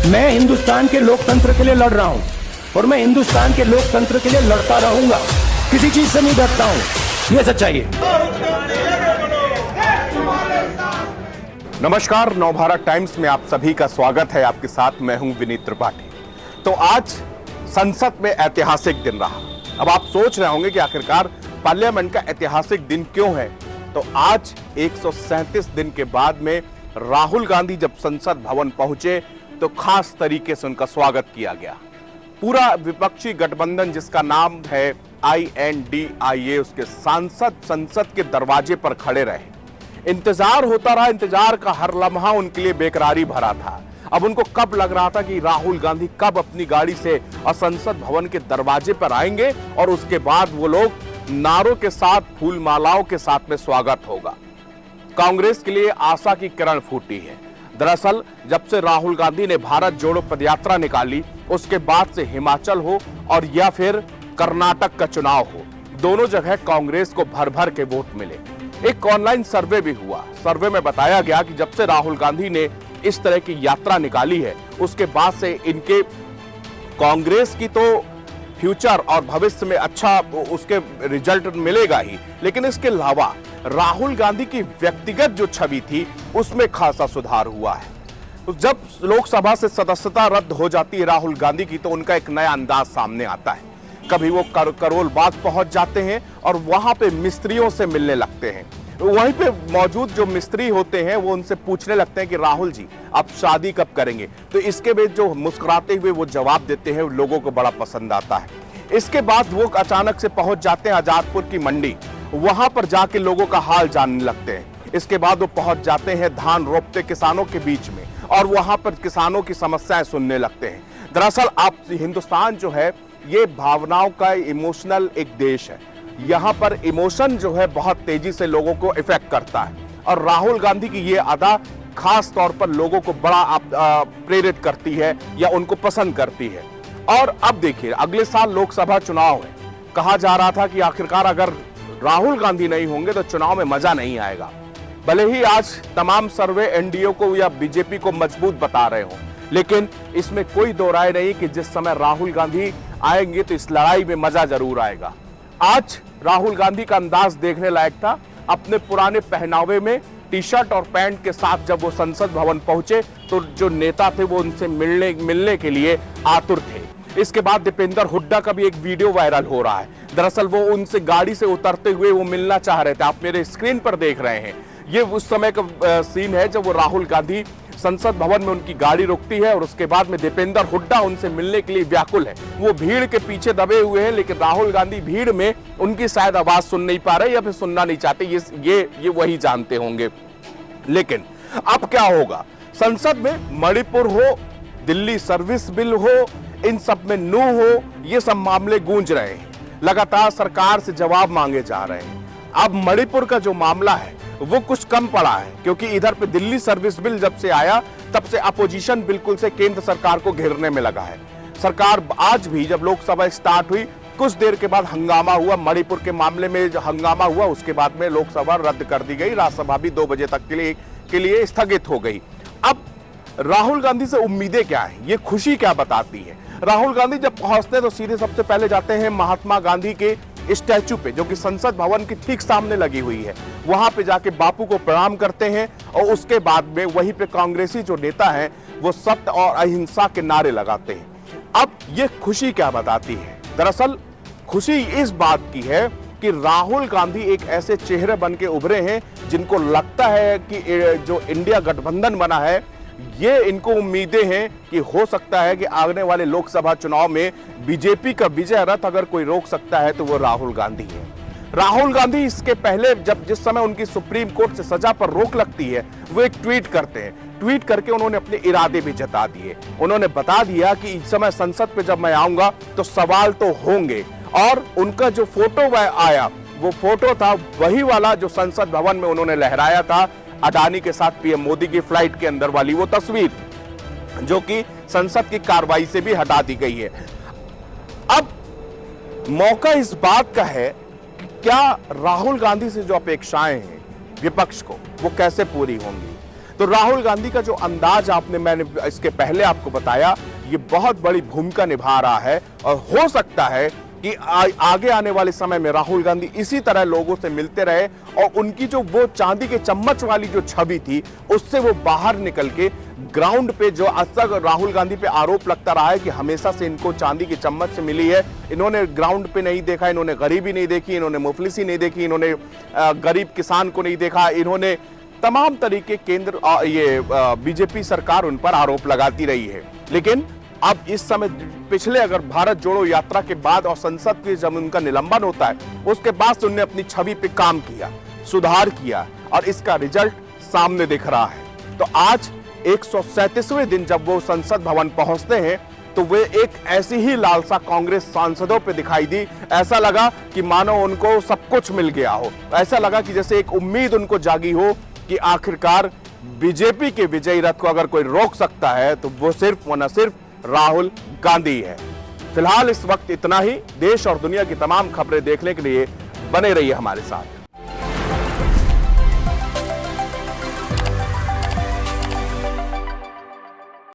मैं हिंदुस्तान के लोकतंत्र के लिए लड़ रहा हूं और मैं हिंदुस्तान के लोकतंत्र के लिए लड़ता रहूंगा। किसी चीज से नहीं डरता हूं, यह सच्चाई है। नमस्कार, नवभारत टाइम्स में आप सभी का स्वागत है। आपके साथ मैं हूं विनीत त्रिपाठी। तो आज संसद में ऐतिहासिक दिन रहा। अब आप सोच रहे होंगे कि आखिरकार पार्लियामेंट का ऐतिहासिक दिन क्यों है। तो आज 137 दिन के बाद में राहुल गांधी जब संसद भवन पहुंचे तो खास तरीके से उनका स्वागत किया गया। पूरा विपक्षी गठबंधन जिसका नाम है INDIA, उसके सांसद संसद के दरवाजे पर खड़े रहे। इंतजार होता रहा, इंतजार का हर लम्हा उनके लिए बेकरारी भरा था। अब उनको कब लग रहा था कि राहुल गांधी कब अपनी गाड़ी से संसद भवन के दरवाजे पर आएंगे और उसके बाद वो लोग नारों के साथ, फूल मालाओं के साथ में स्वागत होगा। कांग्रेस के लिए आशा की किरण फूटी है। दरअसल जब से राहुल गांधी ने भारत जोड़ो पदयात्रा निकाली, उसके बाद से हिमाचल हो और या फिर कर्नाटक का चुनाव हो, दोनों जगह कांग्रेस को भर भर के वोट मिले। एक ऑनलाइन सर्वे भी हुआ। सर्वे में बताया गया कि जब से राहुल गांधी ने इस तरह की यात्रा निकाली है, उसके बाद से इनके कांग्रेस की तो फ्यूचर और भविष्य में अच्छा उसके रिजल्ट मिलेगा ही, लेकिन इसके अलावा राहुल गांधी की व्यक्तिगत जो छवि थी उसमें खासा सुधार हुआ है। जब लोकसभा से सदस्यता रद्द हो जाती है राहुल गांधी की, तो उनका एक नया अंदाज सामने आता है। कभी वो करोल बाग पहुंच जाते हैं और वहां पे मिस्त्रियों से मिलने लगते हैं। वहीं पे मौजूद जो मिस्त्री होते हैं वो उनसे पूछने लगते हैं कि राहुल जी आप शादी कब करेंगे। तो इसके बीच जो मुस्कुराते हुए वो जवाब देते हैं, लोगों को बड़ा पसंद आता है। इसके बाद वो अचानक से पहुंच जाते हैं आजादपुर की मंडी, वहां पर जाके लोगों का हाल जानने लगते हैं। इसके बाद वो पहुंच जाते हैं धान रोपते किसानों के बीच में और वहां पर किसानों की समस्याएं सुनने लगते हैं। दरअसल आप हिंदुस्तान जो है ये भावनाओं का इमोशनल एक देश है। यहाँ पर इमोशन जो है बहुत तेजी से लोगों को इफेक्ट करता है और राहुल गांधी की ये अदा खास तौर पर लोगों को बड़ा प्रेरित करती है या उनको पसंद करती है। और अब देखिए, अगले साल लोकसभा चुनाव है। कहा जा रहा था कि आखिरकार अगर राहुल गांधी नहीं होंगे तो चुनाव में मजा नहीं आएगा। भले ही आज तमाम सर्वे एनडीए को या बीजेपी को मजबूत बता रहे हो, लेकिन इसमें कोई दो राय नहीं कि जिस समय राहुल गांधी आएंगे तो इस लड़ाई में मजा जरूर आएगा। आज राहुल गांधी का अंदाज देखने लायक था। अपने पुराने पहनावे में टी शर्ट और पैंट के साथ जब वो संसद भवन पहुंचे तो जो नेता थे वो उनसे मिलने के लिए आतुर थे। इसके बाद दीपेंद्र हुड्डा का भी एक वीडियो वायरल हो रहा है। दरअसल वो उनसे गाड़ी से उतरते हुए वो मिलना चाह रहे थे। आप मेरे स्क्रीन पर देख रहे हैं, ये उस समय का सीन है जब वो राहुल गांधी संसद भवन में उनकी गाड़ी रुकती है और उसके बाद में दीपेंद्र हुड्डा उनसे मिलने के लिए व्याकुल है। वो भीड़ के पीछे दबे हुए हैं, लेकिन राहुल गांधी भीड़ में उनकी शायद आवाज सुन नहीं पा रहे या फिर सुनना नहीं चाहते। ये वही जानते होंगे। लेकिन अब क्या होगा? संसद में मणिपुर हो, दिल्ली सर्विस बिल हो, इन सब में नो हो, ये सब मामले गूंज रहे हैं। लगातार सरकार से जवाब मांगे जा रहे हैं। अब मणिपुर का जो मामला है वो कुछ कम पड़ा है, क्योंकि इधर पे दिल्ली सर्विस बिल जब से आया तब से अपोजिशन बिल्कुल से केंद्र सरकार को घेरने में लगा है। सरकार आज भी जब लोकसभा स्टार्ट हुई कुछ देर के बाद हंगामा हुआ, मणिपुर के मामले में जो हंगामा हुआ उसके बाद में लोकसभा रद्द कर दी गई। राज्यसभा भी 2 बजे तक के लिए स्थगित हो गई। अब राहुल गांधी से उम्मीदें क्या है, ये खुशी क्या बताती है? राहुल गांधी जब पहुंचते हैं तो सीधे सबसे पहले जाते हैं महात्मा गांधी के स्टैचू पे, जो कि संसद भवन के ठीक सामने लगी हुई है। वहां पे जाके बापू को प्रणाम करते हैं और उसके बाद में वहीं पे कांग्रेसी जो नेता हैं वो सत्य और अहिंसा के नारे लगाते हैं। अब ये खुशी क्या बताती है? दरअसल खुशी इस बात की है कि राहुल गांधी एक ऐसे चेहरे बन के उभरे हैं जिनको लगता है कि जो इंडिया गठबंधन बना है, ये इनको उम्मीदें हैं कि हो सकता है कि आने वाले लोकसभा चुनाव में बीजेपी का विजय रथ अगर कोई रोक सकता है तो वो राहुल गांधी है। राहुल गांधी इसके पहले जिस समय उनकी सुप्रीम कोर्ट से सजा पर रोक लगती है, वो एक ट्वीट करते हैं। ट्वीट करके उन्होंने अपने इरादे भी जता दिए। उन्होंने बता दिया कि इस समय संसद पे जब मैं आऊंगा तो सवाल तो होंगे। और उनका जो फोटो आया वो फोटो था वही वाला जो संसद भवन में उन्होंने लहराया था अडानी के साथ पीएम मोदी की फ्लाइट के अंदर वाली वो तस्वीर, जो कि संसद की कार्रवाई से भी हटा दी गई है। अब मौका इस बात का है कि क्या राहुल गांधी से जो अपेक्षाएं हैं विपक्ष को, वो कैसे पूरी होंगी। तो राहुल गांधी का जो अंदाज मैंने इसके पहले आपको बताया, ये बहुत बड़ी भूमिका निभा रहा है और हो सकता है कि आगे आने वाले समय में राहुल गांधी इसी तरह लोगों से मिलते रहे और उनकी जो वो चांदी के चम्मच वाली जो छवि थी उससे वो बाहर निकल के ग्राउंड पे जो आज तक राहुल गांधी पे आरोप लगता रहा है कि हमेशा से इनको चांदी की चम्मच से मिली है, इन्होंने ग्राउंड पे नहीं देखा, इन्होंने गरीबी नहीं देखी, इन्होंने मुफलिसी नहीं देखी, इन्होंने गरीब किसान को नहीं देखा, इन्होंने तमाम तरीके केंद्र ये बीजेपी सरकार उन पर आरोप लगाती रही है। लेकिन अब इस समय पिछले अगर भारत जोड़ो यात्रा के बाद और संसद के जब उनका निलंबन होता है उसके बाद से उन्होंने अपनी छवि पे काम किया, सुधार किया और इसका रिजल्ट सामने दिख रहा है। तो आज 137वें दिन जब वो संसद भवन पहुंचते हैं तो वे एक ऐसी ही लालसा कांग्रेस सांसदों पे दिखाई दी। ऐसा लगा कि मानो उनको सब कुछ मिल गया हो, ऐसा लगा कि जैसे एक उम्मीद उनको जागी हो कि आखिरकार बीजेपी के विजयी रथ को अगर कोई रोक सकता है तो वो सिर्फ व न सिर्फ राहुल गांधी है। फिलहाल इस वक्त इतना ही। देश और दुनिया की तमाम खबरें देखने के लिए बने रहिए हमारे साथ।